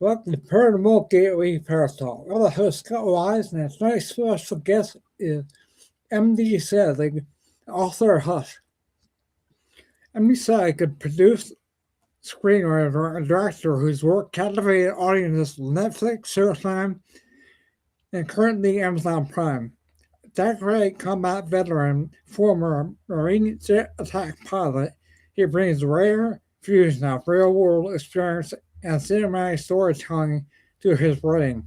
Welcome to Paranormal Gateway Paratalk. I'm the host, Scott Wise, and tonight's special guest is M.D. Selig, author of Hush. M.D. Selig could produce, screenwriter, and director whose work captivated audiences with Netflix, Showtime, and currently Amazon Prime. Decorated combat veteran, former Marine jet attack pilot, he brings rare fusion of real-world experience and cinematic storytelling to his writing.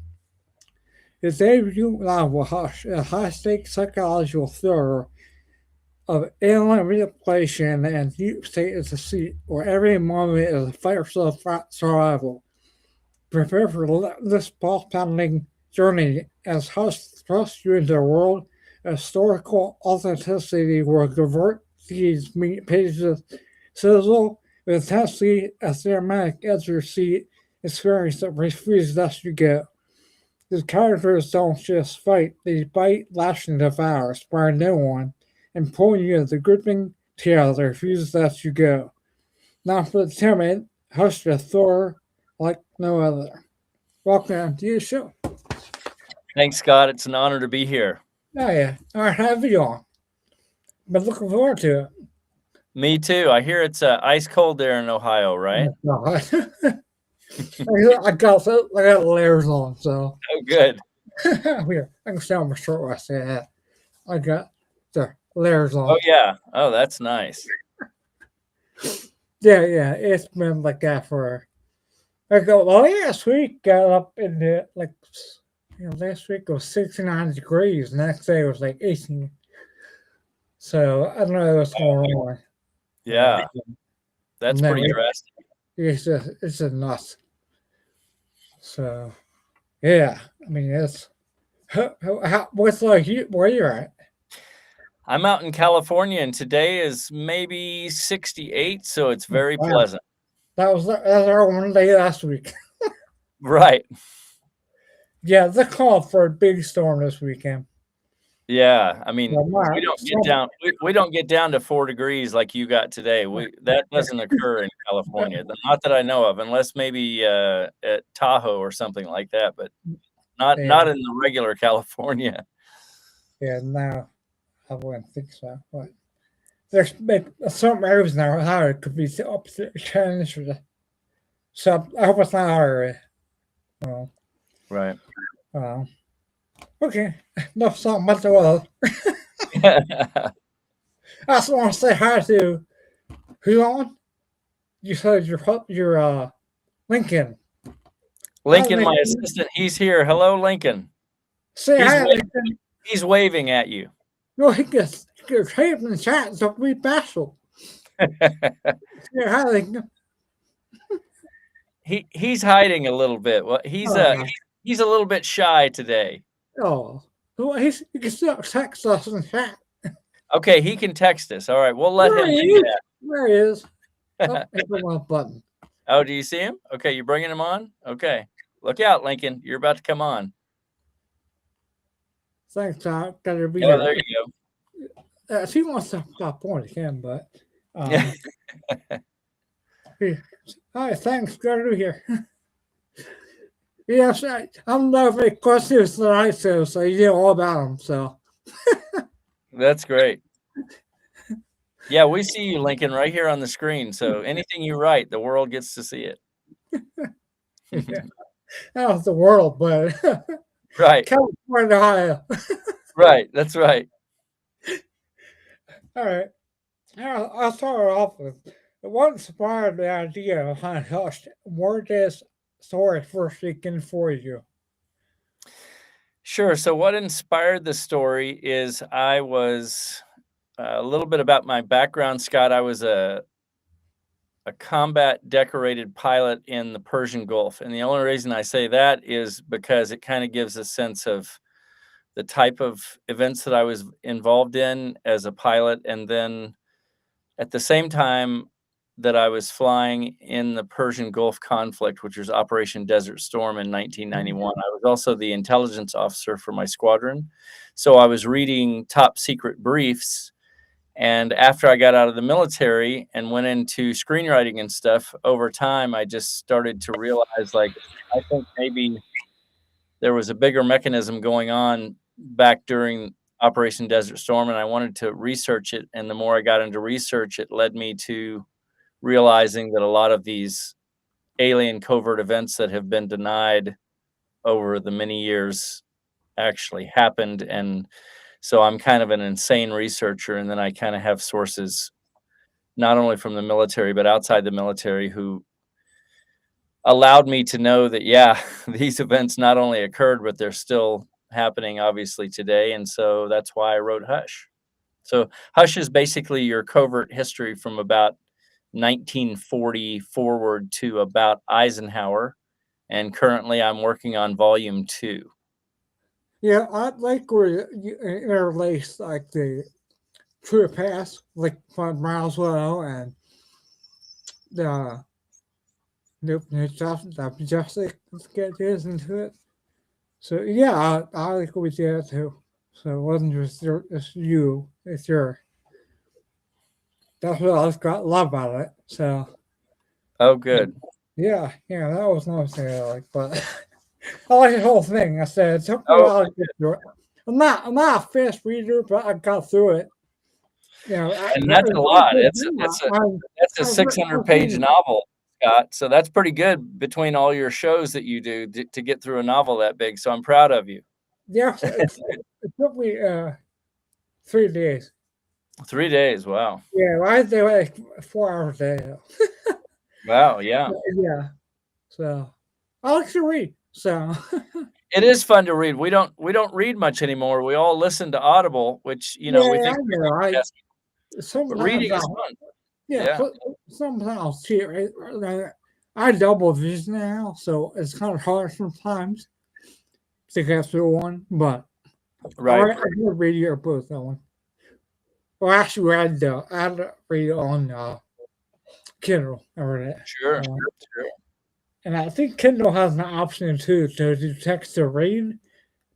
His debut novel, Hush, is a high-stakes psychological thriller of alien manipulation and deep state deceit, where every moment is a fight for survival. Prepare for this ball-pounding journey as Hush thrusts you into a world of historical authenticity where covert deeds meet pages sizzle with intensely a cinematic edge your seat experience that refuses as you go. These characters don't just fight, they bite, lash, and devour, sparing no one, and pulling you into the gripping tale that refuses to let you go. Now for the timid, Hush the Thor like no other. Welcome to your show. Thanks, Scott. It's an honor to be here. Oh yeah, all right, have you on. Been looking forward to it. Me too. I hear it's ice cold there in Ohio, right? I got layers on, so. Oh, good. Here, I can stand on my shirt when I say that. I got the layers on. Oh, yeah. Oh, that's nice. Yeah, it's been like that for. Last week got up in the last week it was 69 degrees. The next day it was like 18. So I don't know what's going on. Yeah, that's pretty drastic. It's just nuts. So, yeah, I mean, it's what's like where you're at? I'm out in California, and today is maybe 68, so it's very pleasant. That was our one day last week. Right. Yeah, they're calling for a big storm this weekend. Yeah, I mean, we don't get down to 4 degrees like you got today. That doesn't occur in California, not that I know of, unless maybe at Tahoe or something like that, but not in the regular California. Yeah, no, I wouldn't think so. But there's some areas now how it could be the opposite change. So I hope it's not our area. Right. Okay, enough talking about the weather. I just want to say hi to who's on. You said your Lincoln. Lincoln, my assistant, he's here. Hello, Lincoln. Say hi, Lincoln. He's waving at you. No, he gets typed in the chat, so be bashful. Say hi, Lincoln. He's hiding a little bit. Well, he's a little bit shy today. Oh, well, he can still text us in the chat. Okay, he can text us. All right, we'll let him do that. There he is. Oh, button. Oh, do you see him? Okay, you're bringing him on? Okay. Look out, Lincoln. You're about to come on. Thanks, Todd. Gotta be there you go. If he wants to stop on, he can, but. Hi, thanks. Gotta be here. Yes, I'm not very questions tonight, so you know all about them. So that's great. Yeah, we see you, Lincoln, right here on the screen. So anything you write, the world gets to see it. Yeah. Not the world, but right, California, Ohio. Right, that's right. All right. I'll start off with what inspired the idea behind Hush? Where did this story first begin for you? Sure. So what inspired the story is I was a little bit about my background, Scott. I was a combat decorated pilot in the Persian Gulf. And the only reason I say that is because it kind of gives a sense of the type of events that I was involved in as a pilot. And then at the same time that I was flying in the Persian Gulf conflict, which was Operation Desert Storm in 1991, I was also the intelligence officer for my squadron. So I was reading top secret briefs. And after I got out of the military and went into screenwriting and stuff, over time, I just started to realize, like, I think maybe there was a bigger mechanism going on back during Operation Desert Storm, and I wanted to research it. And the more I got into research, it led me to realizing that a lot of these alien covert events that have been denied over the many years actually happened. And so I'm kind of an insane researcher, and then I kind of have sources not only from the military but outside the military who allowed me to know that, yeah, these events not only occurred, but they're still happening obviously today. And so that's why I wrote Hush. So Hush is basically your covert history from about 1940 forward to about Eisenhower. And currently I'm working on volume 2. Yeah, I like where you interlace like the true past, like from Roswell and the new stuff that Majestic get this into it. So yeah, I like what we did too. So it wasn't just you, it's your. That's what I got love about it. So Oh, good. yeah, that was nice to like, but I like the whole thing. I said it took me a Oh, while to get through it. I'm not a fast reader, but I got through it. and that's a lot. That's a 600-page novel, Scott. So that's pretty good between all your shows that you do to get through a novel that big. So I'm proud of you. Yeah, it took me 3 days. 3 days. Wow. Yeah, I did like 4 hours a day. Wow. Yeah. Yeah, so I like to read. So It is fun to read. We don't read much anymore. We all listen to Audible, which, we yeah, think, I know. but Sometimes reading is fun. yeah, Yeah. sometimes too. I double vision now, so it's kind of hard sometimes to get through one. But Right. I did read your book that one. Well, actually, I had to read it on Kindle. I read it. Sure. Uh, Sure. and I think Kindle has an option too to do text to read,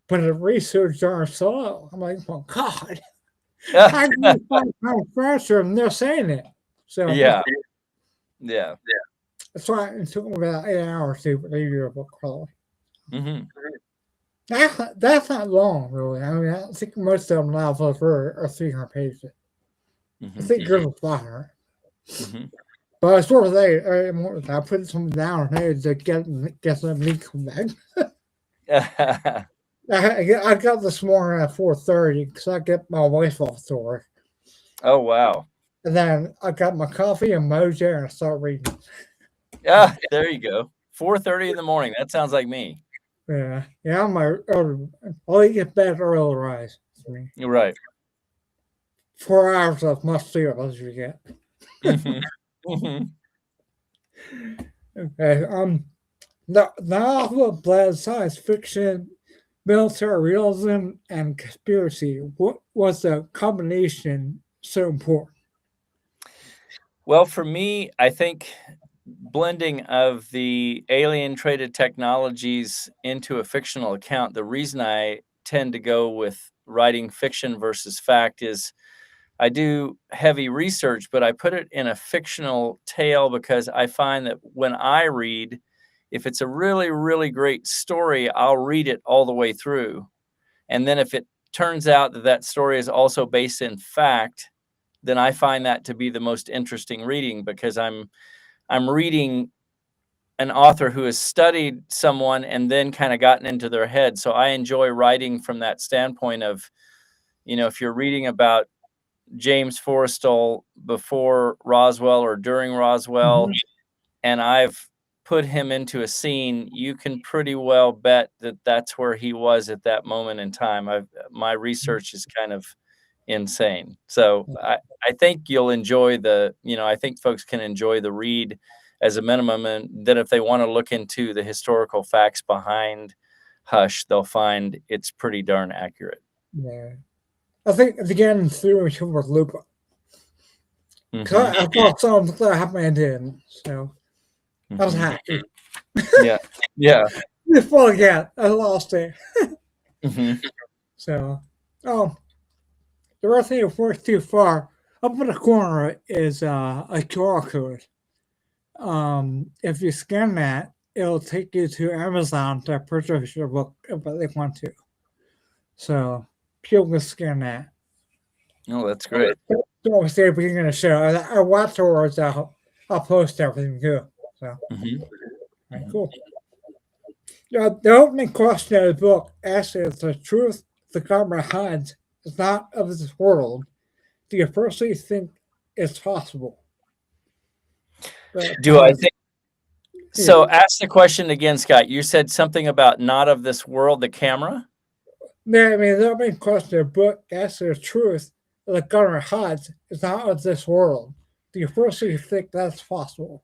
but the research are slow. I'm like, oh God, I can read 5 times faster than they're saying it. So Yeah. Yeah. that's why it took me about 8 hours to read your book, probably. Mhm. That's not long, really. I mean, I think most of them novels are 300 pages. I Mhm. think yours was 500. Mhm. But it's worth it. I put some down here to get some meat come back. I got this morning at 4:30 because I get my wife off to work. Oh, wow. And then I got my coffee and Mojo and I start reading. Yeah, there you go. 4:30 in the morning. That sounds like me. Yeah, I'm my I'll get better early rise for me. You're right. 4 hours of must sleep as you get. Mhm. Mhm. Okay. The novel blends science fiction, military realism, and conspiracy. What was the combination so important? Well, for me, I think blending of the alien traded technologies into a fictional account, the reason I tend to go with writing fiction versus fact is I do heavy research, but I put it in a fictional tale because I find that when I read, if it's a really, really great story, I'll read it all the way through. And then if it turns out that that story is also based in fact, then I find that to be the most interesting reading because I'm reading an author who has studied someone and then kind of gotten into their head. So I enjoy writing from that standpoint of, if you're reading about James Forrestal before Roswell or during Roswell, and I've put him into a scene, you can pretty well bet that that's where he was at that moment in time. My research is kind of insane. So I think you'll enjoy I think folks can enjoy the read as a minimum. And then if they want to look into the historical facts behind Hush, they'll find it's pretty darn accurate. Yeah. I think again through with Luke. I thought something that happened and didn't. So I was happy. Yeah. Before again, I lost it. So, the rest thing if we're too far, up in the corner is a QR code. If you scan that, it'll take you to Amazon to purchase your book if they want to. So people can scan that. Oh, that's great. Don't say at the beginning of the show. I watch towards I'll post everything too. So right, cool. The opening question of the book asks if the truth the government hides is not of this world. Do you personally think it's possible? Do I think so? Ask the question again, Scott. You said something about not of this world, the camera? Yeah, I mean, the opening question of the book asks the truth the government hides is not of this world. Do you personally think that's possible?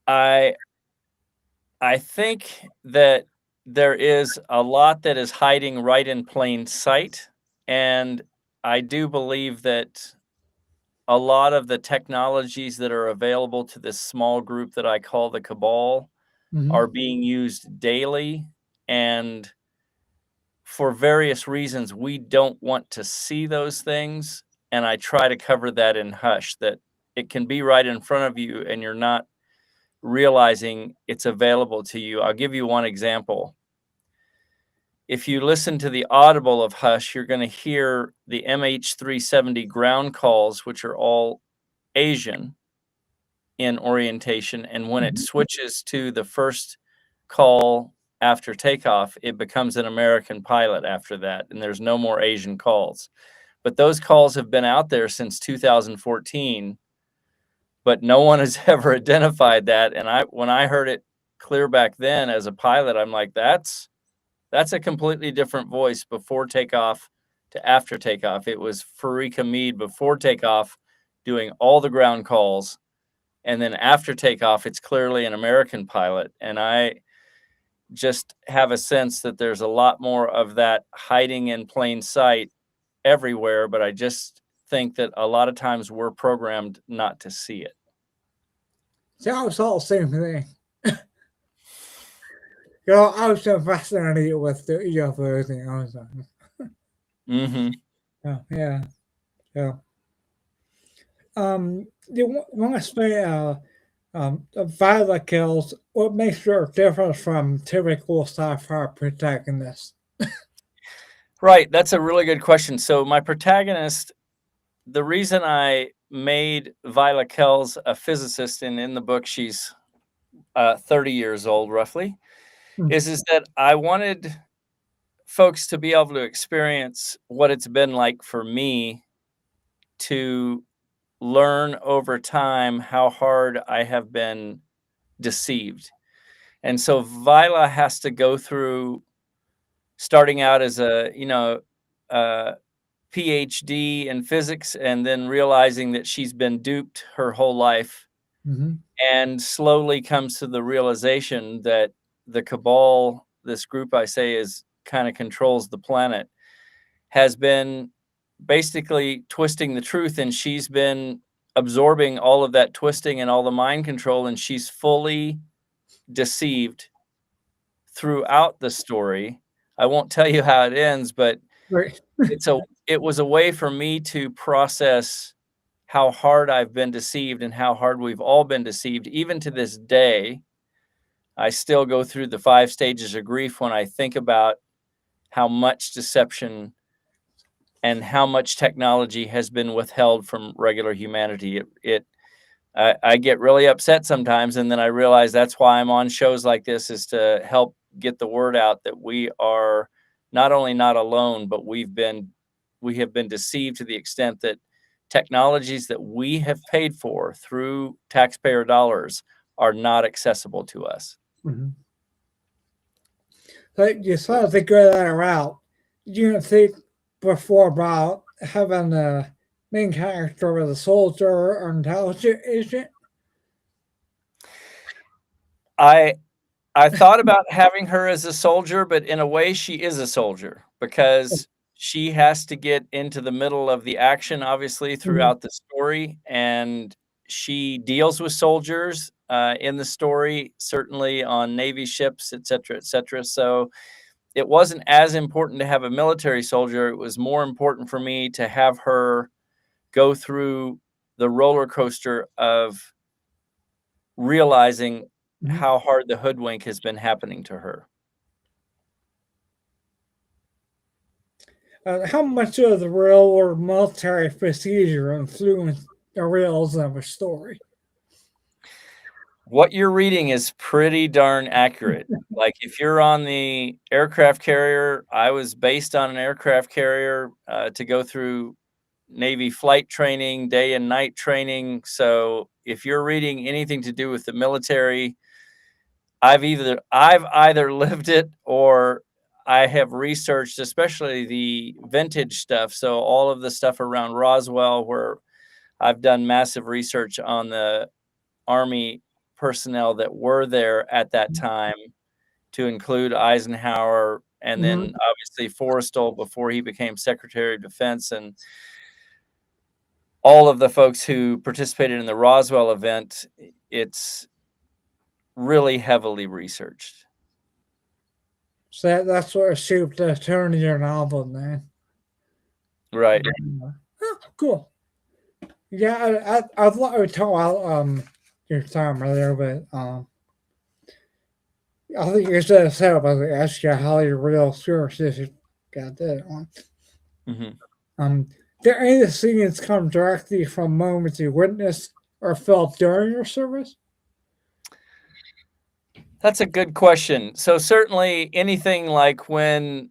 I think that there is a lot that is hiding right in plain sight. And I do believe that a lot of the technologies that are available to this small group that I call the cabal are being used daily. And for various reasons, we don't want to see those things. And I try to cover that in Hush, that it can be right in front of you and you're not realizing it's available to you. I'll give you one example. If you listen to the audible of Hush, you're going to hear the MH370 ground calls, which are all Asian in orientation. And when it switches to the first call after takeoff, it becomes an American pilot after that. And there's no more Asian calls. But those calls have been out there since 2014. But no one has ever identified that. And when I heard it clear back then as a pilot, I'm like, that's a completely different voice before takeoff to after takeoff. It was Farika Mead before takeoff doing all the ground calls. And then after takeoff, it's clearly an American pilot. And I just have a sense that there's a lot more of that hiding in plain sight everywhere. But I just think that a lot of times we're programmed not to see it. See, I was all the same thing. I was so fascinated with the UFO thing. I was like, yeah. You want to say Violet kills, what makes her different from typical sci-fi protagonists? Right, that's a really good question. So my protagonist, the reason I made Violet Kells a physicist, and in the book she's 30 years old roughly, is that I wanted folks to be able to experience what it's been like for me to learn over time how hard I have been deceived. And so Viola has to go through starting out as a PhD in physics and then realizing that she's been duped her whole life, and slowly comes to the realization that the cabal, this group I say is kind of controls the planet, has been basically twisting the truth, and she's been absorbing all of that twisting and all the mind control, and she's fully deceived throughout the story. I won't tell you how it ends, but it was a way for me to process how hard I've been deceived and how hard we've all been deceived. Even to this day, I still go through the 5 stages of grief when I think about how much deception and how much technology has been withheld from regular humanity. I get really upset sometimes, and then I realize that's why I'm on shows like this, is to help get the word out that we are not only not alone, but we've been we have been deceived to the extent that technologies that we have paid for through taxpayer dollars are not accessible to us. Mm-hmm. So you decided to go that route. You didn't think before about having a main character as a soldier or intelligence agent? I thought about having her as a soldier, but in a way she is a soldier because she has to get into the middle of the action, obviously, throughout the story, and she deals with soldiers in the story, certainly on Navy ships, et cetera, et cetera. So it wasn't as important to have a military soldier. It was more important for me to have her go through the roller coaster of realizing how hard the hoodwink has been happening to her. How much of the real or military procedure influenced the realism of a story? What you're reading is pretty darn accurate. Like if you're on the aircraft carrier, I was based on an aircraft carrier to go through Navy flight training, day and night training. So if you're reading anything to do with the military, I've either lived it or I have researched, especially the vintage stuff. So all of the stuff around Roswell, where I've done massive research on the Army personnel that were there at that time, to include Eisenhower and then obviously Forrestal before he became Secretary of Defense, and all of the folks who participated in the Roswell event. It's really heavily researched. So that's what shaped the turn of your novel, man. Right. Oh, cool. Yeah, I'd love to talk about your time earlier, but I think you should have said about the ask you how your real source if you got that one. Did any of the scenes come directly from moments you witnessed or felt during your service? That's a good question. So certainly anything like when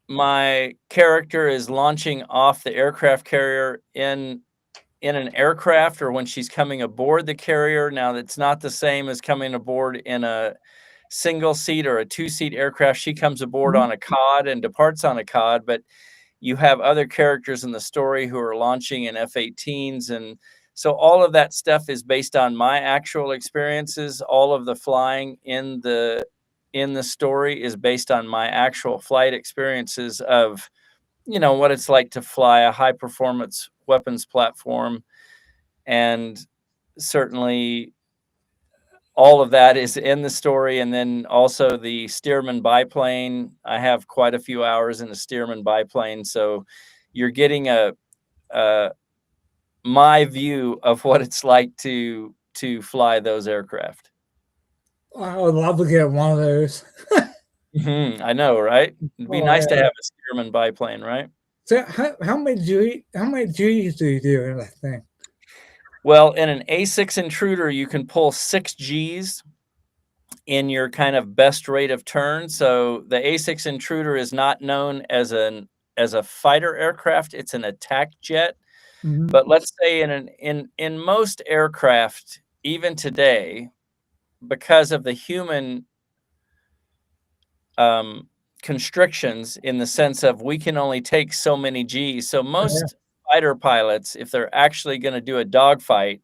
my character is launching off the aircraft carrier in an aircraft, or when she's coming aboard the carrier. Now that's not the same as coming aboard in a single seat or a 2-seat aircraft. She comes aboard on a cod and departs on a cod, but you have other characters in the story who are launching in F-18s, and so all of that stuff is based on my actual experiences. All of the flying in the story is based on my actual flight experiences of, what it's like to fly a high performance weapons platform. And certainly all of that is in the story. And then also the Stearman biplane. I have quite a few hours in the Stearman biplane. So you're getting my view of what it's like to fly those aircraft. I would love to get one of those. I know, right? It'd be nice to have a Stearman biplane, right? So how many G's do you do in that thing? Well, in an A6 intruder, you can pull 6 Gs in your kind of best rate of turn. So the A6 intruder is not known as a fighter aircraft; it's an attack jet. But let's say in most aircraft, even today, because of the human constrictions, in the sense of we can only take so many Gs. So most fighter pilots, if they're actually going to do a dogfight,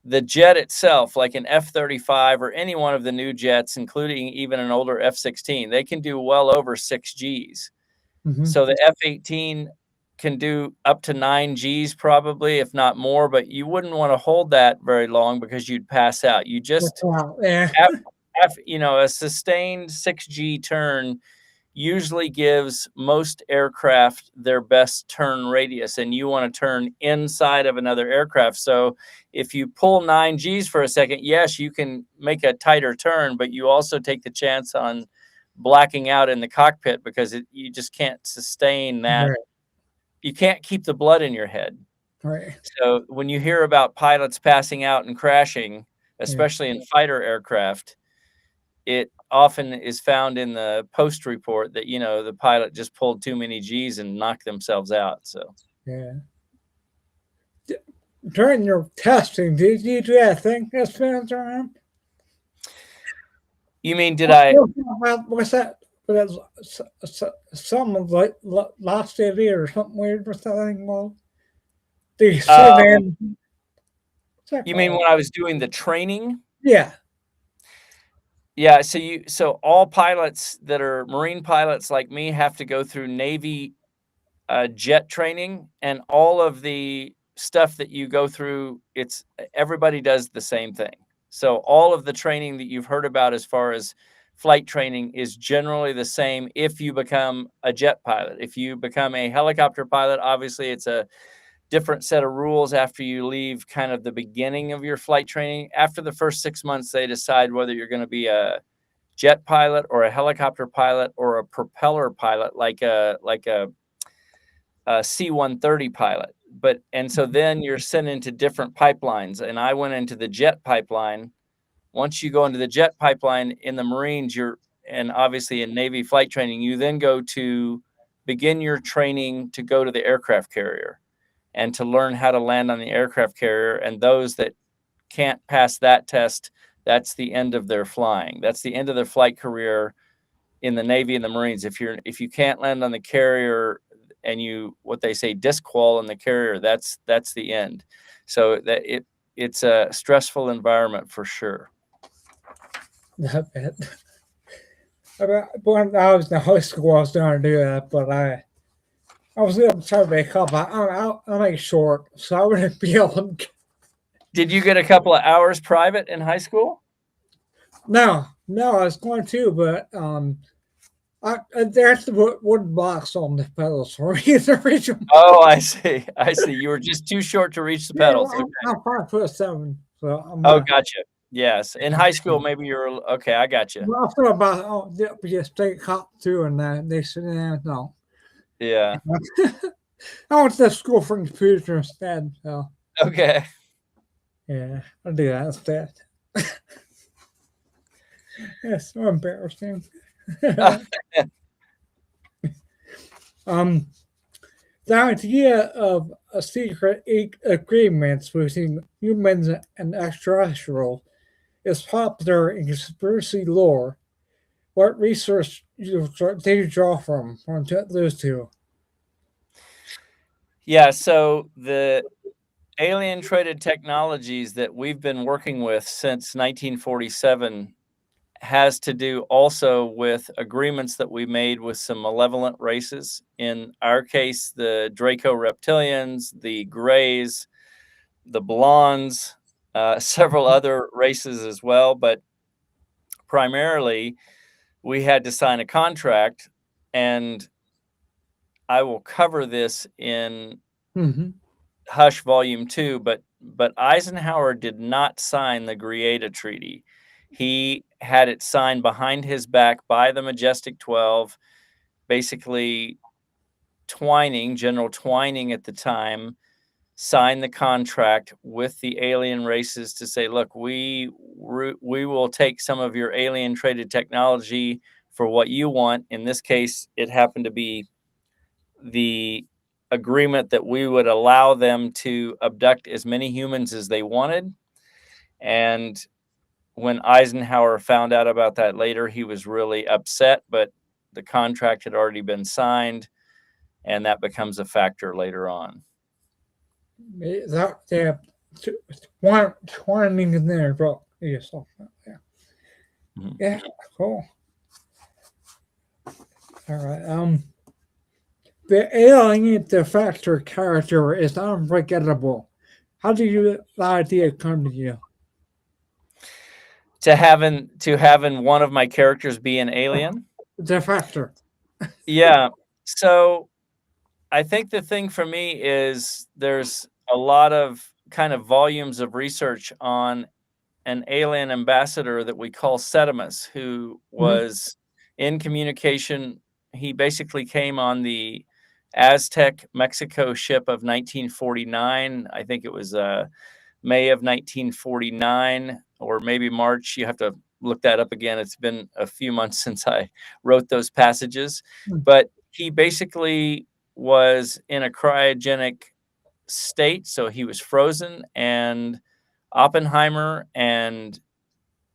the jet itself, like an F-35 or any one of the new jets, including even an older F-16, they can do well over 6 Gs. So the F-18 can do up to 9 Gs probably, if not more, but you wouldn't want to hold that very long because you'd pass out. You just a sustained 6G turn usually gives most aircraft their best turn radius, and you want to turn inside of another aircraft. So if you pull 9 Gs for a second, yes, you can make a tighter turn, but you also take the chance on blacking out in the cockpit because you just can't sustain that. You can't keep the blood in your head. So when you hear about pilots passing out and crashing, especially in fighter aircraft, it often is found in the post report that, you know, the pilot just pulled too many G's and knocked themselves out. So yeah. During your testing, did you do that thing that spins around? You mean, did I? What's that? Something like last idiot or something weird with that thing. Well, do you sit in? You mean when I was doing the training? Yeah. Yeah. So all pilots that are Marine pilots like me have to go through Navy jet training, and all of the stuff that you go through, everybody does the same thing. So all of the training that you've heard about as far as flight training is generally the same if you become a jet pilot. If you become a helicopter pilot, obviously it's a different set of rules after you leave kind of the beginning of your flight training. After the first 6 months, they decide whether you're going to be a jet pilot or a helicopter pilot or a propeller pilot, like a C-130 pilot. And so then you're sent into different pipelines. And I went into the jet pipeline. Once you go into the jet pipeline in the Marines, and obviously in Navy flight training, you then go to begin your training to go to the aircraft carrier and to learn how to land on the aircraft carrier. And those that can't pass that test, that's the end of their flying. That's the end of their flight career in the Navy and the Marines. If you can't land on the carrier and what they say disqual in the carrier, that's the end. So that it's a stressful environment for sure. Not bad. When I was in high school, I was going to do that, but I was able to try to make up. I'll make short, so I wouldn't be able to. Did you get a couple of hours private in high school? No, I was going to, but there's the wooden box on the pedals for me to reach them. Oh, I see. You were just too short to reach the pedals. Yeah, I'm 5'7", so I'm not. Oh, gotcha. Yes, in high school, maybe you're okay. I got you. Well, I thought about be a state cop too, and they said, no. Yeah. I went to school for computer instead. So. Okay. Yeah, I'll do that instead. It's so embarrassing. The idea of a secret agreements between humans and extraterrestrials is popular in conspiracy lore. What research did you draw from those two? Yeah, so the alien traded technologies that we've been working with since 1947 has to do also with agreements that we made with some malevolent races. In our case, the Draco reptilians, the Greys, the Blondes, several other races as well. But primarily, we had to sign a contract, and I will cover this in Hush Volume 2, but Eisenhower did not sign the Greada Treaty. He had it signed behind his back by the Majestic 12, basically General Twining at the time, signed the contract with the alien races to say, look, we will take some of your alien traded technology for what you want. In this case, it happened to be the agreement that we would allow them to abduct as many humans as they wanted. And when Eisenhower found out about that later, he was really upset, but the contract had already been signed, and that becomes a factor later on. One in there, bro. Yeah. Mm-hmm. Yeah, cool. All right. The alien defector character is unforgettable. How did the idea come to you? To having one of my characters be an alien? Defector. Yeah. So I think the thing for me is there's a lot of kind of volumes of research on an alien ambassador that we call Sedimus, who was in communication. He basically came on the Aztec Mexico ship of 1949. I think it was May of 1949 or maybe March. You have to look that up again. It's been a few months since I wrote those passages, Hmm. but he basically was in a cryogenic state. So he was frozen, and Oppenheimer and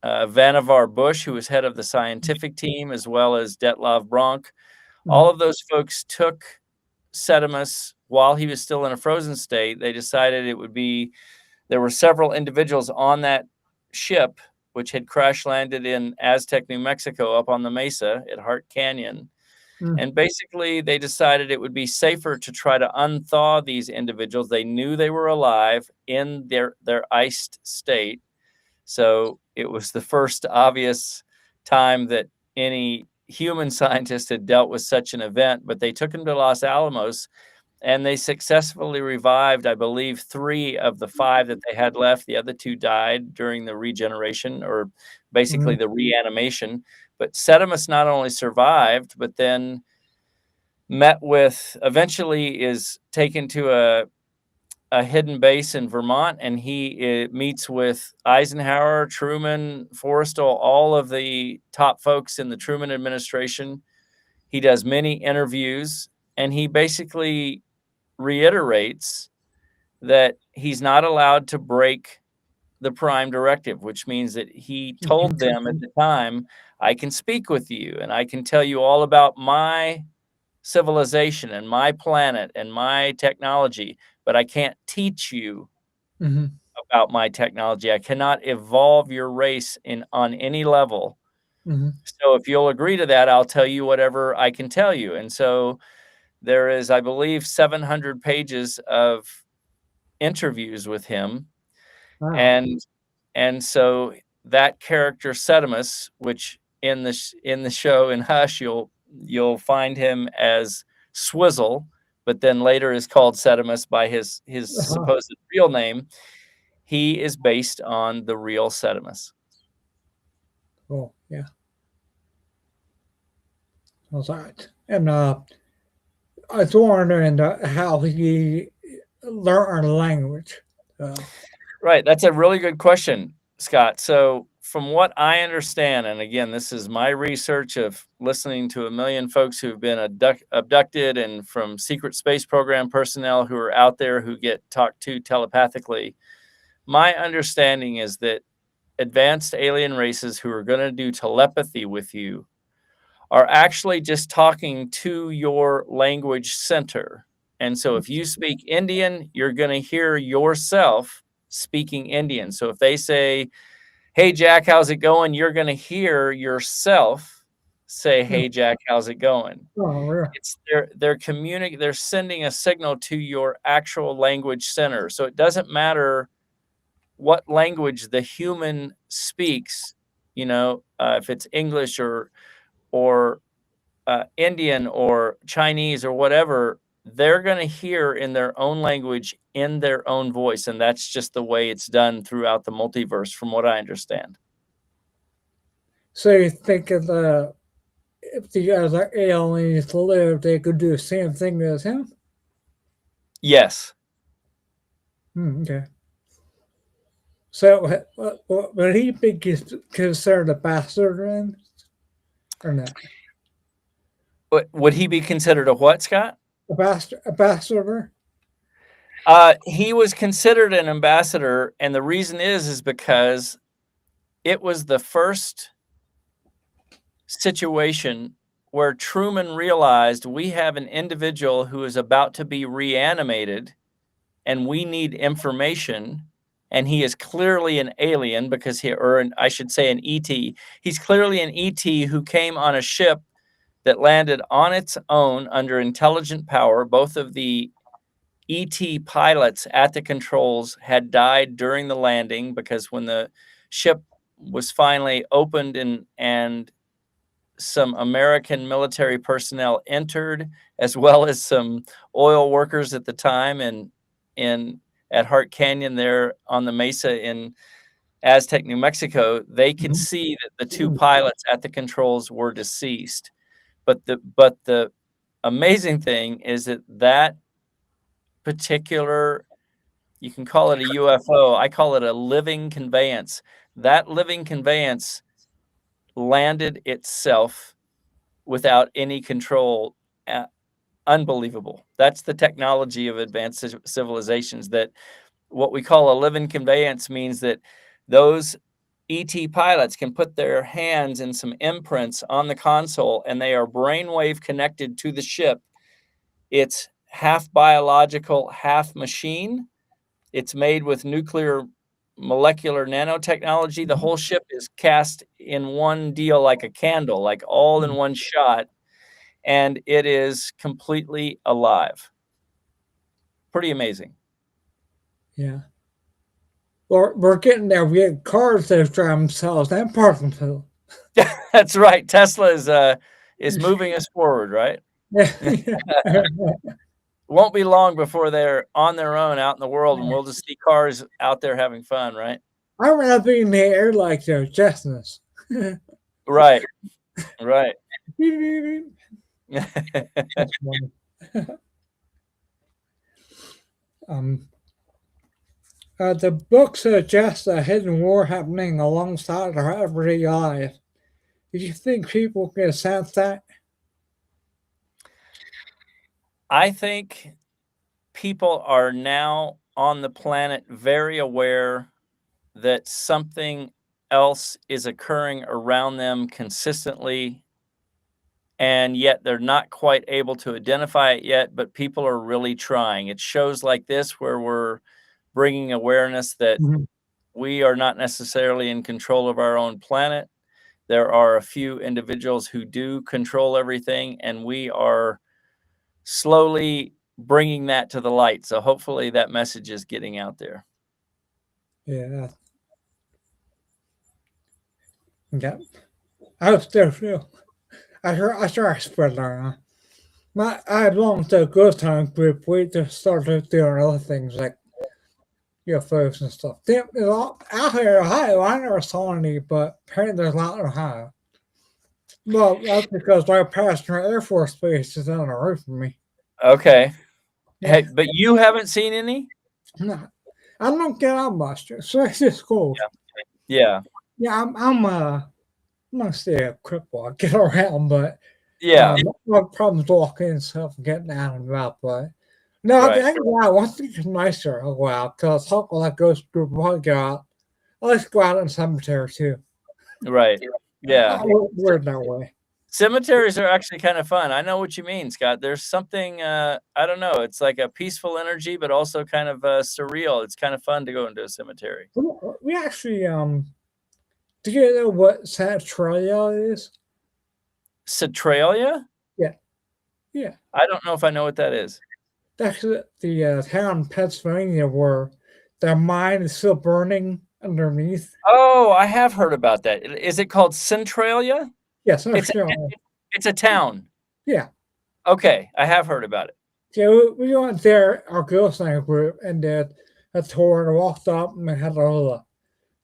Vannevar Bush, who was head of the scientific team, as well as Detlav Bronk, all of those folks took Sedimus while he was still in a frozen state. They decided there were several individuals on that ship, which had crash landed in Aztec, New Mexico, up on the mesa at Hart Canyon. And basically, they decided it would be safer to try to unthaw these individuals. They knew they were alive in their iced state. So it was the first obvious time that any human scientist had dealt with such an event. But they took him to Los Alamos, and they successfully revived, I believe, 3 of the 5 that they had left. The other 2 died during the regeneration, or basically the reanimation. But Sedimus not only survived, but then eventually is taken to a hidden base in Vermont, and he meets with Eisenhower, Truman, Forrestal, all of the top folks in the Truman administration. He does many interviews, and he basically reiterates that he's not allowed to break the prime directive, which means that he told them at the time, I can speak with you and I can tell you all about my civilization and my planet and my technology, but I can't teach you about my technology. I cannot evolve your race on any level. So if you'll agree to that, I'll tell you whatever I can tell you. And so there is, I believe, 700 pages of interviews with him. Wow. And so that character Sedimus, which in the show in Hush, you'll find him as Swizzle, but then later is called Sedimus by his supposed real name. He is based on the real Sedimus. Oh, yeah. That's right. And I was wondering how he learned a language. Right. That's a really good question, Scott. So from what I understand, and again, this is my research of listening to a million folks who've been abducted, and from secret space program personnel who are out there who get talked to telepathically, my understanding is that advanced alien races who are going to do telepathy with you are actually just talking to your language center. And so if you speak Indian, you're going to hear yourself speaking Indian. So if they say, hey, Jack, how's it going? You're going to hear yourself say, hey, Jack, how's it going? Oh, yeah. It's they're sending a signal to your actual language center. So it doesn't matter what language the human speaks, if it's English or Indian or Chinese or whatever, they're going to hear in their own language, in their own voice. And that's just the way it's done throughout the multiverse, from what I understand. So you think if the other aliens live, they could do the same thing as him? Yes. Okay. So would he be considered a bastard then? Or not? Would he be considered a what, Scott? A bastard? He was considered an ambassador, and the reason is because it was the first situation where Truman realized we have an individual who is about to be reanimated, and we need information, and he is clearly an alien because I should say an ET. He's clearly an ET who came on a ship that landed on its own under intelligent power. Both of the ET pilots at the controls had died during the landing, because when the ship was finally opened and some American military personnel entered, as well as some oil workers at the time at Hart Canyon there on the mesa in Aztec, New Mexico, they could see that the 2 pilots at the controls were deceased. But the amazing thing is that particular, you can call it a UFO, I call it a living conveyance. That living conveyance landed itself without any control. Unbelievable. That's the technology of advanced civilizations, that what we call a living conveyance means that those ET pilots can put their hands in some imprints on the console, and they are brainwave connected to the ship. It's half biological, half machine. It's made with nuclear molecular nanotechnology. The whole ship is cast in one deal like a candle, like all in one shot, and it is completely alive. Pretty amazing. Yeah. We're getting there. We get cars that drive themselves and parking too. That's right. Tesla is moving us forward, right? Yeah. Won't be long before they're on their own out in the world, and we'll just see cars out there having fun, right? I'd rather be in the air like those Cessnas. Right. Right. That's funny. The book suggests a hidden war happening alongside our everyday life. Do you think people can sense that? I think people are now on the planet very aware that something else is occurring around them consistently, and yet they're not quite able to identify it yet, but people are really trying. It's shows like this where we're bringing awareness that we are not necessarily in control of our own planet. There are a few individuals who do control everything, and we are slowly bringing that to the light. So hopefully that message is getting out there. Yeah. Yeah. I was there too. I try to spread around. I belong to a good time group. We just started doing other things like UFOs and stuff. There's a lot out here in Ohio. I never saw any, but apparently there's a lot in Ohio. Well, that's because my passenger Air Force Base is on the roof of me. Okay. Yeah. Hey, but you haven't seen any? No, I don't get out much, especially at school. Yeah. Yeah, I'm not say a cripple. I get around, but Yeah. I have problems walking and stuff and getting out and about. But no, Right. I go out. One thing is nicer. I go out because hopefully like ghost group will go out. I like to go out in the cemetery too. Right. Yeah. Weird that way. Cemeteries are actually kind of fun. I know what you mean, Scott. There's something, I don't know, it's like a peaceful energy, but also kind of surreal. It's kind of fun to go into a cemetery. We actually, do you know what Satralia is? Centralia? Yeah. Yeah. I don't know if I know what that is. That's the town in Pennsylvania where their mine is still burning underneath. Oh, I have heard about that. Is it called Centralia? Yes, it's a town. Yeah. Okay, I have heard about it. Yeah, we went there, our ghost night group, and did a tour and walked up and had all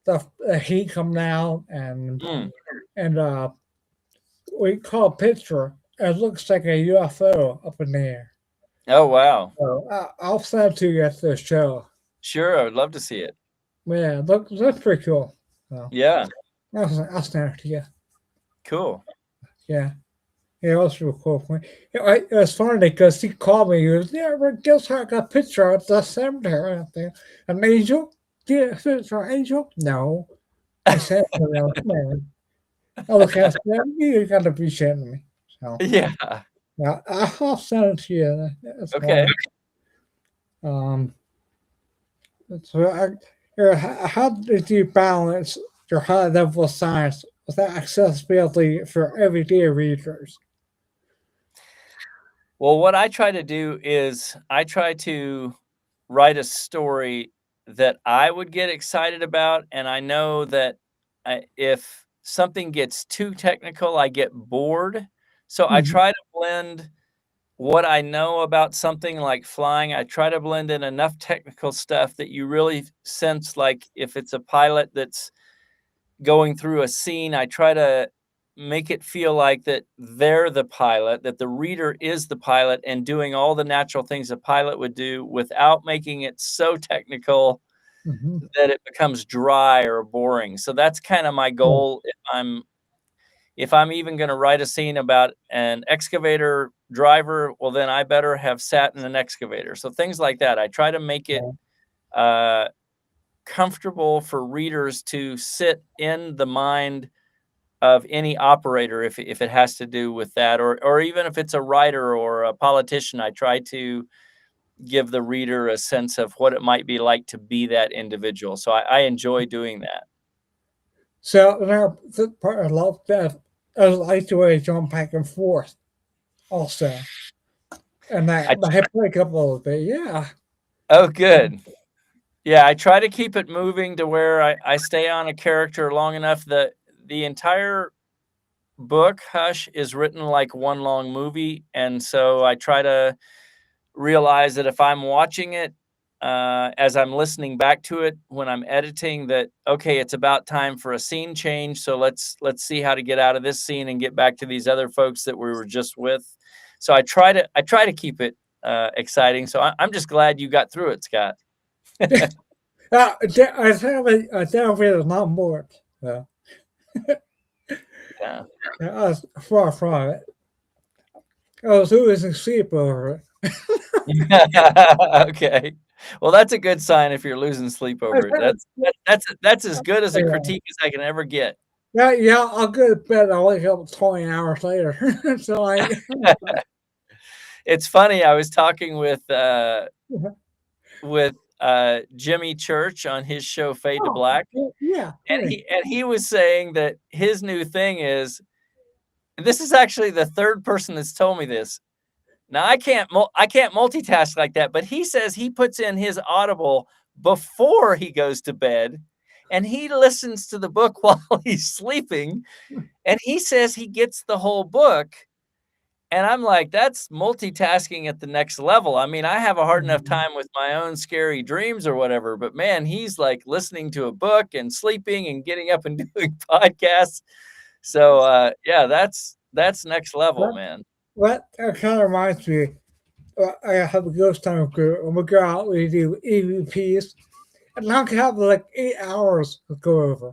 the heat coming out and we caught a picture. It looks like a UFO up in the air. Oh wow! So I'll send it to you after the show. Sure, I would love to see it. Yeah, that's pretty cool. So, yeah, I'll send it to you. Cool. Yeah. Yeah, it was real cool. It was funny because he called me. He was, yeah, but just I got a picture of the cemetery out there. An angel? Yeah, it's an angel? No. I said, man. I look at him, you got to be shitting me. So, yeah. I'll send it to you. That's okay. Fine. So, how did you balance your high level of science with accessibility for everyday readers? Well, what I try to do is I try to write a story that I would get excited about, and I know that if something gets too technical, I get bored. So I try to blend what I know about something like flying. I try to blend in enough technical stuff that you really sense, like if it's a pilot that's going through a scene, I try to make it feel like that they're the pilot, that the reader is the pilot and doing all the natural things a pilot would do without making it so technical that it becomes dry or boring. So that's kind of my goal if I'm if I'm even going to write a scene about an excavator driver, well, then I better have sat in an excavator. So things like that. I try to make it comfortable for readers to sit in the mind of any operator if it has to do with that, or even if it's a writer or a politician. I try to give the reader a sense of what it might be like to be that individual. So I enjoy doing that. So now the part I love that I like the way you jump back and forth also. And that I break up a little bit. Yeah. Oh, good. Yeah, I try to keep it moving to where I stay on a character long enough that the entire book, Hush, is written like one long movie. And so I try to realize that if I'm watching it, as I'm listening back to it when I'm editing, that, okay, it's about time for a scene change. So let's see how to get out of this scene and get back to these other folks that we were just with. So I try to keep it exciting. So I'm just glad you got through it, Scott. I definitely not more. Yeah. Yeah. I was far from it. I was losing sleep over it. Okay. Well, that's a good sign if you're losing sleep over it. That's as good as a critique as I can ever get. Yeah, I'll go to bed. I'll wake up 20 hours later. So it's funny. I was talking with Jimmy Church on his show Fade to Black. Yeah. And he was saying that his new thing is, and this is actually the third person that's told me this. Now I can't multitask like that, but he says he puts in his Audible before he goes to bed and he listens to the book while he's sleeping, and he says he gets the whole book. And I'm like, that's multitasking at the next level. I mean, I have a hard enough time with my own scary dreams or whatever, but man, he's like listening to a book and sleeping and getting up and doing podcasts. So yeah, that's next level, man. That kind of reminds me. I have a ghost time group, and we go out, we do EVPs, and I can have like 8 hours to go over.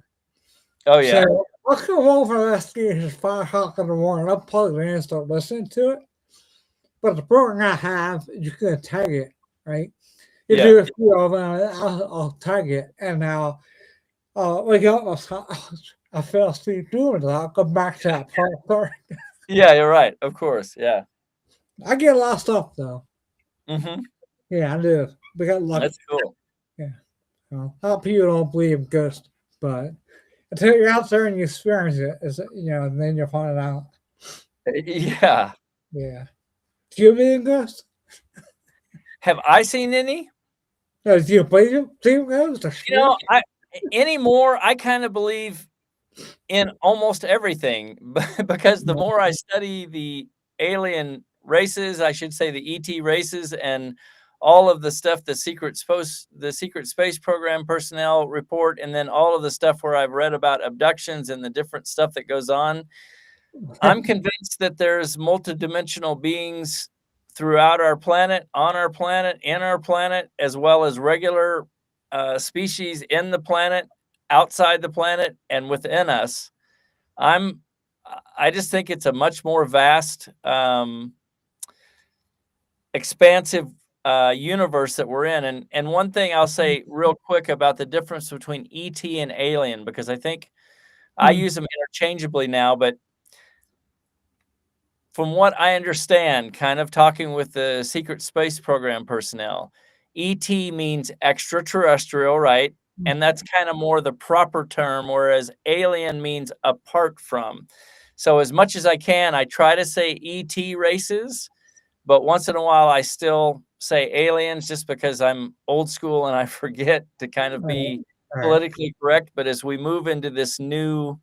Oh yeah. So I'll come over last year at 5 o'clock in the morning. I'll plug it in and start listening to it. But the program I have, you can tag it, right? You do a few of them, I'll tag it, and now wake up. I fell asleep doing it. I'll go back to that part. Yeah, you're right. Of course. Yeah. I get a lot of stuff though. Mm-hmm. Yeah, I do. We got lucky. That's cool. Yeah. Well, a lot of people don't believe in ghosts, but until you're out there and you experience it, and then you'll find it out. Yeah. Yeah. Do you believe in ghosts? Have I seen any? Do you believe in ghosts? Anymore, I kind of believe in almost everything because the more I study the alien races, I should say the ET races, and all of the stuff the secret space program personnel report, and then all of the stuff where I've read about abductions and the different stuff that goes on, I'm convinced that there's multidimensional beings throughout our planet, on our planet, in our planet, as well as regular species in the planet, outside the planet, and within us. I just think it's a much more vast, expansive universe that we're in. And one thing I'll say real quick about the difference between ET and alien, because I think I use them interchangeably now, but from what I understand, kind of talking with the secret space program personnel, ET means extraterrestrial, right? And that's kind of more the proper term, whereas alien means apart from. So as much as I can, I try to say ET races, but once in a while I still say aliens just because I'm old school and I forget to kind of be politically correct. But as we move into this new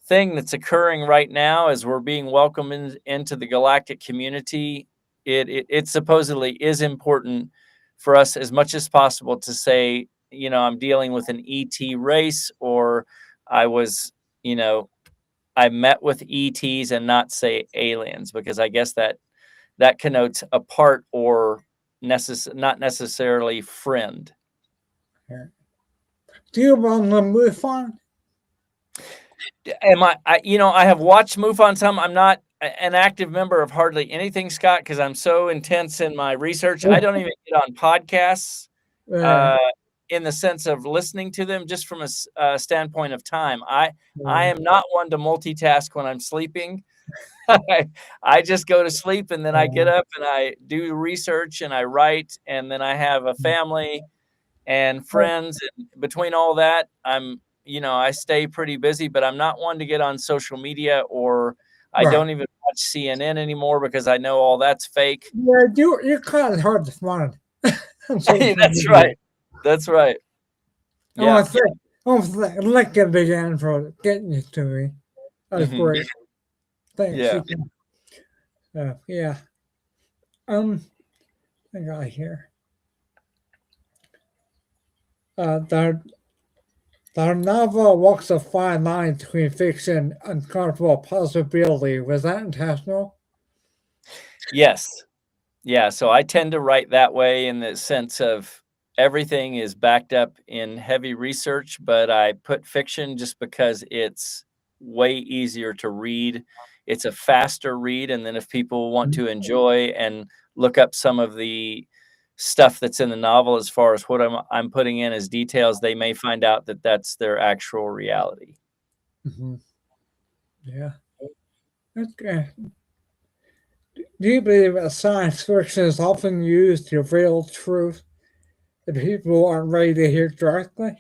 thing that's occurring right now, as we're being welcomed into the galactic community, it supposedly is important for us as much as possible to say, I'm dealing with an ET race, or I met with ETs, and not say aliens, because I guess that connotes apart or not necessarily friend. Do you run the movie farm? I have watched MUFON some. I'm not an active member of hardly anything, Scott, because I'm so intense in my research. I don't even get on podcasts in the sense of listening to them, just from a standpoint of time. I am not one to multitask when I'm sleeping. I just go to sleep, and then I get up and I do research and I write, and then I have a family and friends. And between all that, I stay pretty busy, but I'm not one to get on social media, or I don't even watch CNN anymore because I know all that's fake. Yeah, you're kind of hard to find. That's right. That's right. Yeah. I want to thank Lincoln again for getting it to me. That was great. Thanks. Yeah. I got here. The novel walks a fine line between fiction and comfortable possibility. Was that intentional? Yes. Yeah. So I tend to write that way, in the sense of everything is backed up in heavy research, but I put fiction just because it's way easier to read. It's a faster read. And then if people want to enjoy and look up some of the stuff that's in the novel, as far as what I'm putting in as details, they may find out that that's their actual reality. Mm-hmm. Yeah. Okay. Do you believe that science fiction is often used to reveal truth that people aren't ready to hear directly?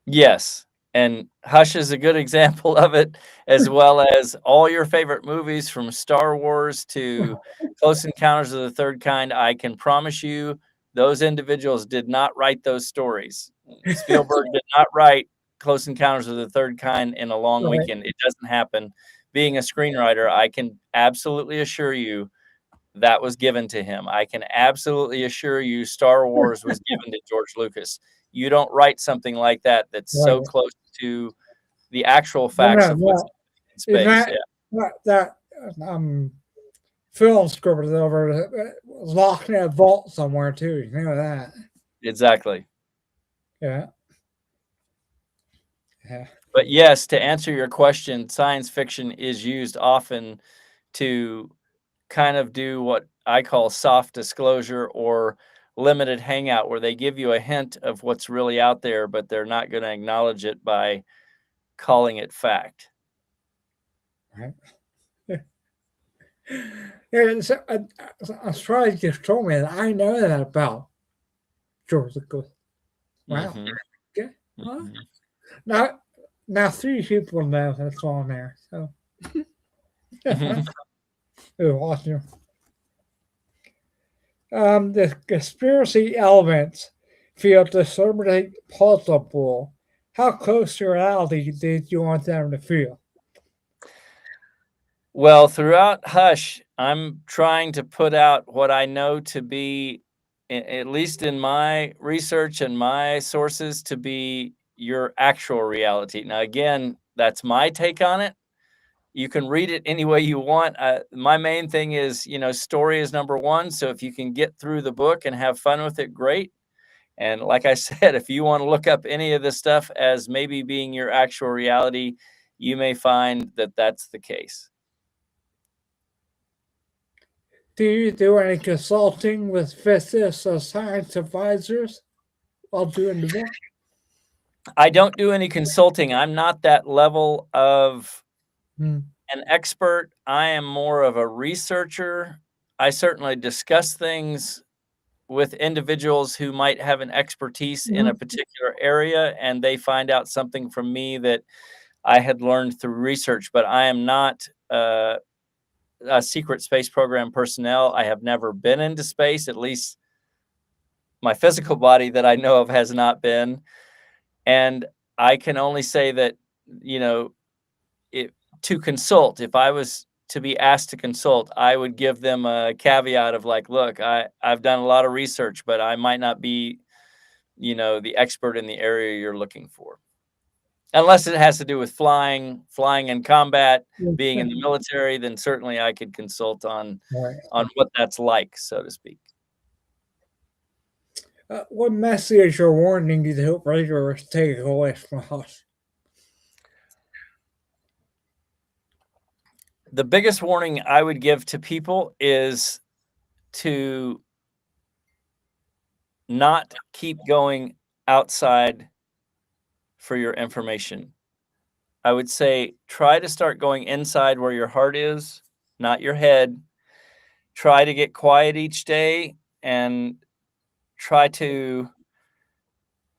Yes. And Hush is a good example of it, as well as all your favorite movies, from Star Wars to Close Encounters of the Third Kind. I can promise you those individuals did not write those stories. Spielberg did not write Close Encounters of the Third Kind in a long weekend. It doesn't happen. Being a screenwriter, I can absolutely assure you that was given to him. I can absolutely assure you Star Wars was given to George Lucas. You don't write something like that that's so close to the actual facts of what's in space. That film script is over locked in a vault somewhere too. You know that. Exactly. Yeah. But yes, to answer your question, science fiction is used often to kind of do what I call soft disclosure, or limited hangout, where they give you a hint of what's really out there, but they're not going to acknowledge it by calling it fact. Right. Yeah, I'm surprised you just told me that. I know that about George Lucas. Wow. Mm-hmm. Okay. Mm-hmm. Now 3 people know that's on there. So. Awesome. The conspiracy elements feel disturbingly plausible. How close to reality did you want them to feel? Well, throughout Hush, I'm trying to put out what I know to be, at least in my research and my sources, to be your actual reality. Now, again, that's my take on it. You can read it any way you want. My main thing is, story is number one. So if you can get through the book and have fun with it, great. And like I said, if you want to look up any of this stuff as maybe being your actual reality, you may find that that's the case. Do you do any consulting with physicists or science advisors while doing the book? I don't do any consulting. I'm not that level of an expert. I am more of a researcher. I certainly discuss things with individuals who might have an expertise in a particular area, and they find out something from me that I had learned through research. But I am not a secret space program personnel. I have never been into space, at least my physical body that I know of has not been. And I can only say that, to consult, if I was to be asked to consult, I would give them a caveat of like, look, I've done a lot of research, but I might not be, the expert in the area you're looking for. Unless it has to do with flying in combat, being in the military, then certainly I could consult on what that's like, so to speak. What message or warning do you hope readers take away from us? The biggest warning I would give to people is to not keep going outside for your information. I would say try to start going inside where your heart is, not your head. Try to get quiet each day and try to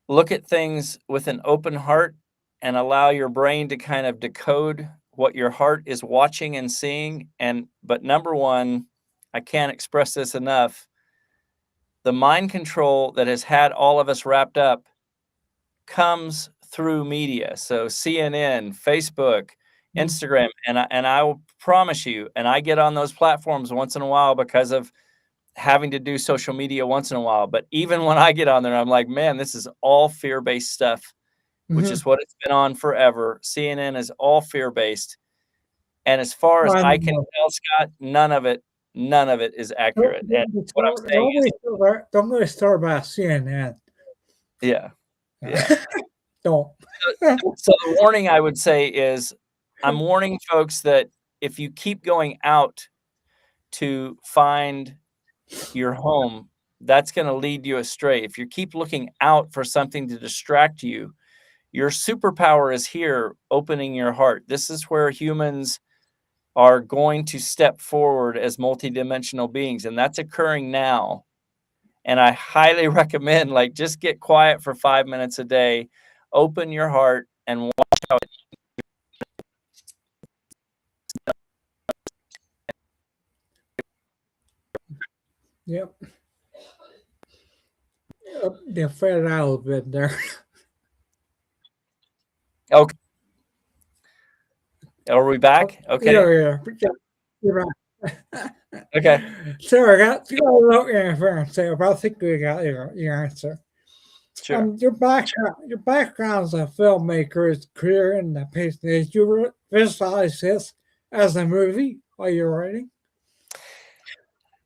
look at things with an open heart and allow your brain to kind of decode what your heart is watching and seeing. But number one, I can't express this enough. The mind control that has had all of us wrapped up comes through media. So CNN, Facebook, Instagram, and I will promise you, and I get on those platforms once in a while because of having to do social media once in a while. But even when I get on there, I'm like, man, this is all fear-based stuff, which is what it's been on forever. CNN is all fear-based. And as far as I can tell, Scott, none of it is accurate. And what I'm saying is, don't really start by CNN. Yeah. Don't. So the warning I would say is, I'm warning folks that if you keep going out to find your home, that's going to lead you astray. If you keep looking out for something to distract you, your superpower is here, opening your heart. This is where humans are going to step forward as multidimensional beings, and that's occurring now. And I highly recommend, like, just get quiet for 5 minutes a day, open your heart, and watch how it. Yep. They fed out a bit there. Okay. Are we back? Okay. Yeah. You're back. Okay. So I got a little interference there, but I think we got your answer. Sure. Your background as a filmmaker is clear and the pace. Did you visualize this as a movie while you're writing?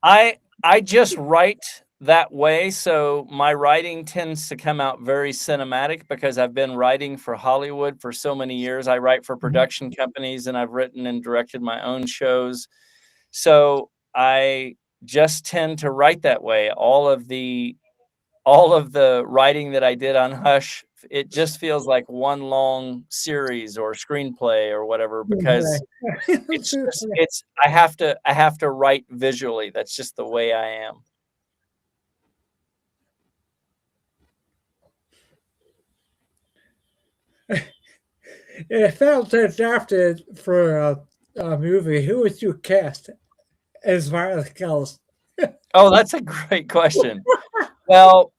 I just write that way, so my writing tends to come out very cinematic because I've been writing for Hollywood for so many years. I write for production companies, and I've written and directed my own shows. So I just tend to write that way. All of the writing that I did on Hush, it just feels like one long series or screenplay or whatever, because I have to write visually. That's just the way I am. It felt adapted for a movie. Who would you cast as far as goes? Oh, that's a great question. Well,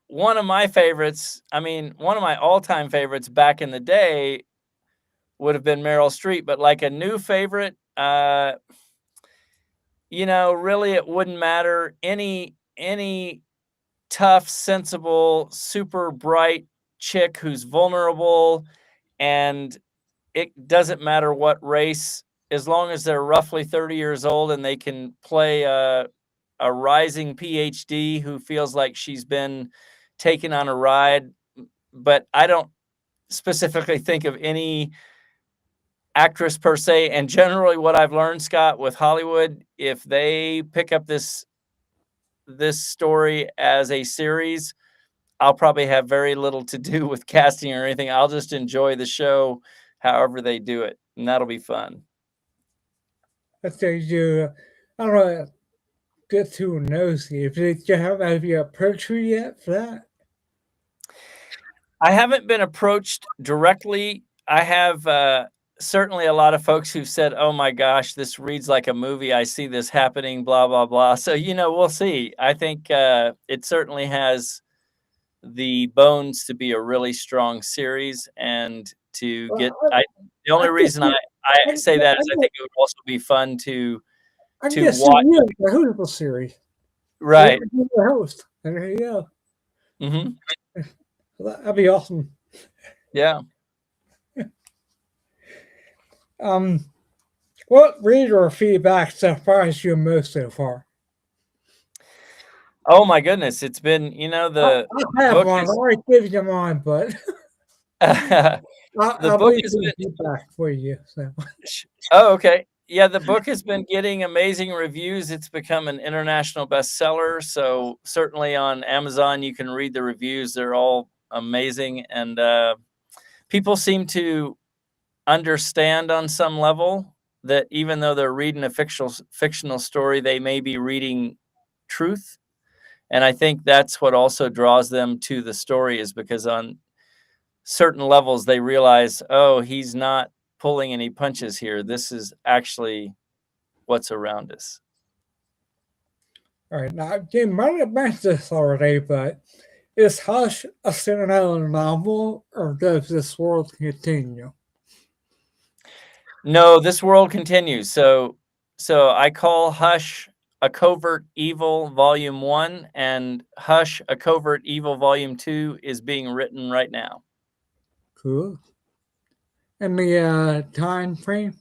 one of my favorites, one of my all-time favorites back in the day would have been Meryl Streep, but like a new favorite, really it wouldn't matter. Any tough, sensible, super bright chick who's vulnerable, and it doesn't matter what race, as long as they're roughly 30 years old and they can play a rising PhD who feels like she's been taken on a ride. But I don't specifically think of any actress per se. And generally what I've learned, Scott, with Hollywood, if they pick up this story as a series, I'll probably have very little to do with casting or anything. I'll just enjoy the show however they do it, and that'll be fun. Let's say I don't know, get too nosy. Have you approached her yet for that? I haven't been approached directly. I have certainly a lot of folks who've said, oh my gosh, this reads like a movie. I see this happening, blah, blah, blah. So, we'll see. I think it certainly has the bones to be a really strong series, and to get, the only reason I say that is I think it would also be fun to watch the Hootable series. Right. The host. There you go. Mm-hmm. That'd be awesome. Yeah. What reader feedback surprised you most so far? Oh my goodness, it's been, the I have one. I already gave you mine, but The I'll book be has been feedback for you. So. Oh, okay. Yeah, the book has been getting amazing reviews. It's become an international bestseller. So certainly on Amazon, you can read the reviews. They're all amazing. And people seem to understand on some level that even though they're reading a fictional story, they may be reading truth. And I think that's what also draws them to the story, is because on certain levels they realize, oh, he's not pulling any punches here. This is actually what's around us. All right, now you might have mentioned this already, but is Hush a standalone novel, or does this world continue? No, this world continues. So I call Hush a Covert Evil Volume 1, and Hush a Covert Evil Volume 2 is being written right now. Cool. And the time frame?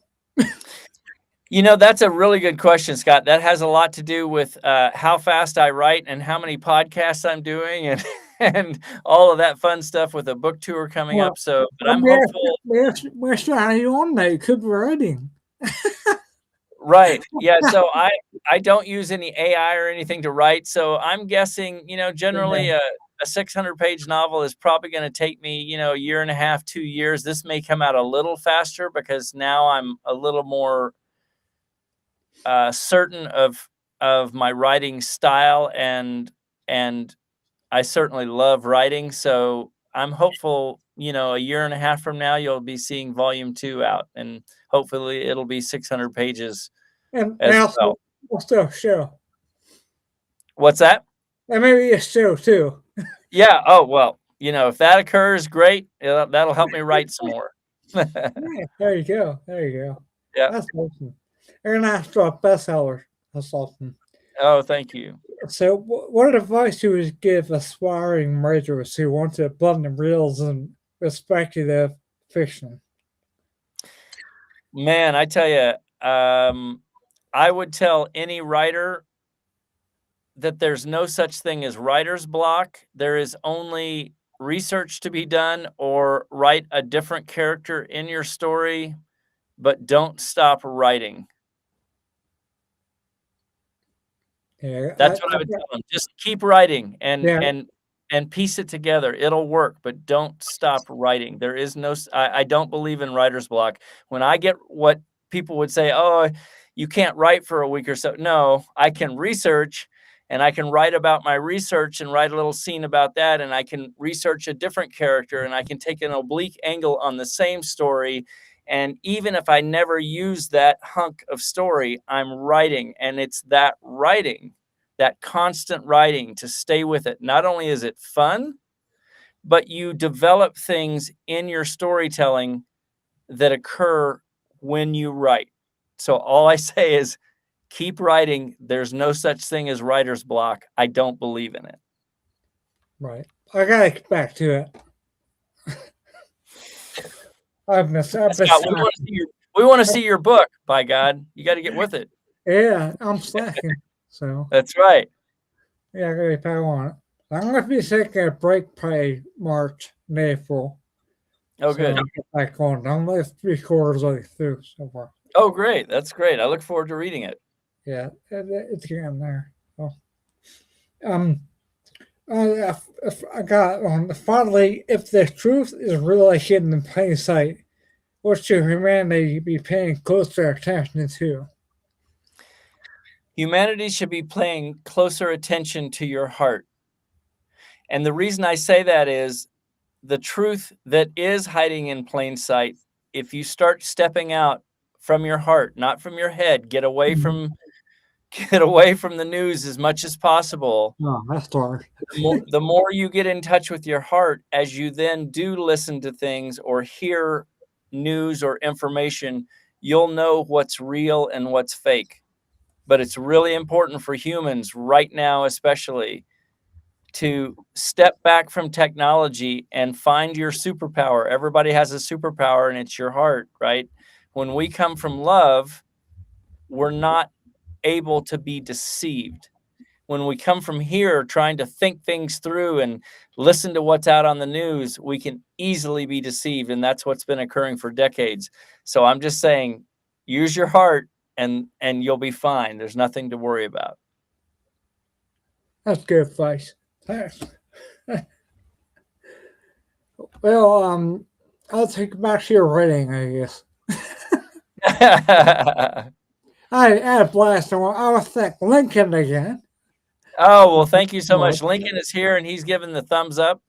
You know, that's a really good question, Scott. That has a lot to do with how fast I write and how many podcasts I'm doing, and and all of that fun stuff with a book tour coming up. So, but I'm hopeful. Where are you on that? You could be writing. Right. Yeah. So I don't use any AI or anything to write. So I'm guessing, you know, generally a 600-page novel is probably going to take me, you know, a year and a half, 2 years. This may come out a little faster because now I'm a little more certain of my writing style, and I certainly love writing. So I'm hopeful, you know, a year and a half from now, you'll be seeing Volume 2 out, and hopefully it'll be 600 pages And as also, well. also a show. What's that? And maybe a show too. Yeah. Oh, well, you know, if that occurs, great. That'll help me write some more. Yeah, there you go. There you go. Yeah. That's awesome. International bestseller. That's awesome. Oh, thank you. So, what advice you would give aspiring writers who want to blend realism with speculative fiction? Man, I tell you, I would tell any writer that there's no such thing as writer's block. There is only research to be done, or write a different character in your story, but don't stop writing. Yeah, That's what I would tell them. Just keep writing yeah, and piece it together. It'll work, but don't stop writing. There is no, I don't believe in writer's block. When I get what people would say, oh, you can't write for a week or so. No, I can research, and I can write about my research and write a little scene about that. And I can research a different character, and I can take an oblique angle on the same story. And even if I never use that hunk of story, I'm writing. And it's that writing, that constant writing, to stay with it. Not only is it fun, but you develop things in your storytelling that occur when you write. So all I say is keep writing. There's no such thing as writer's block. I don't believe in it. right. I gotta get back to it. Scott, we want to see your book. By God, you got to get with it. Yeah, I'm slacking. So That's right. yeah, I gotta get back on it. I'm gonna be taking a break by March and April. Oh, so good. I'll get back on. I'm like 3/4 way through so far. Oh, great. That's great. I look forward to reading it. Yeah, it's getting there. So, I got on. Finally, if the truth is really hidden in plain sight, what should humanity be paying closer attention to? Humanity should be paying closer attention to your heart. And the reason I say that is the truth that is hiding in plain sight. If you start stepping out from your heart, not from your head, get away from the news as much as possible. Oh, that's dark. The more you get in touch with your heart, as you then do listen to things or hear news or information, you'll know what's real and what's fake. But it's really important for humans right now, especially, to step back from technology and find your superpower. Everybody has a superpower, and it's your heart, right? When we come from love, we're not able to be deceived. when we come from here trying to think things through and listen to what's out on the news, we can easily be deceived. And that's what's been occurring for decades. So I'm just saying, use your heart and you'll be fine. There's nothing to worry about. That's good advice. Thanks. Well, I'll take back to your writing, I guess. I had a blast. I want to thank Lincoln again. Oh, well, thank you so much. Lincoln is here and he's given the thumbs up.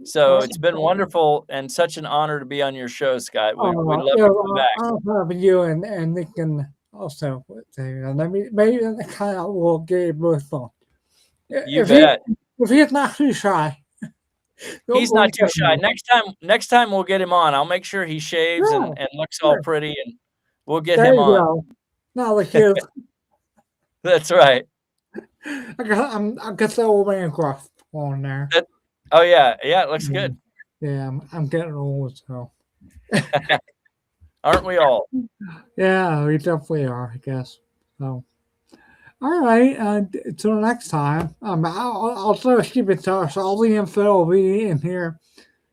So it's been wonderful and such an honor to be on your show, Scott. We'd love to come back. I'll have you and Lincoln also. Maybe kind of will get you both on. You bet. If he's not too shy. He's not too shy. Next time we'll get him on. I'll make sure he shaves and looks all pretty, and we'll get him on. Go. Not like you. That's right. I got the old man gruff on there. Oh yeah, it looks good. Yeah, I'm getting old, so. Aren't we all? Yeah, we definitely are, I guess. So, all right. Until next time, I'll just keep in touch. All the info will be in here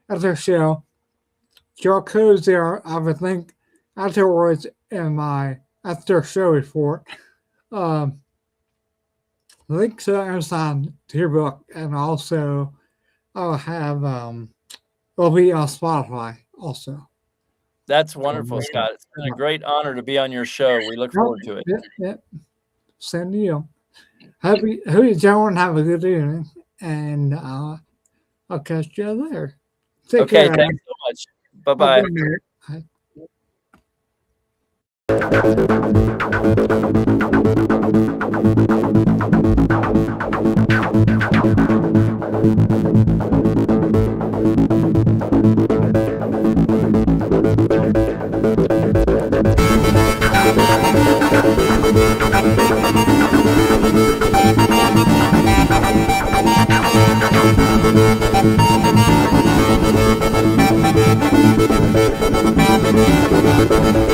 at the show. Your codes there, I would think, afterwards in my after show report. Link to Amazon to your book, and also I'll have it'll be on Spotify also. That's wonderful, Scott. It's been a great honor to be on your show. We look forward to it. Yep. Same to you. Hope you gentlemen have a good evening, and I'll catch you later. Take care. Thanks so much. Bye-bye. Bye.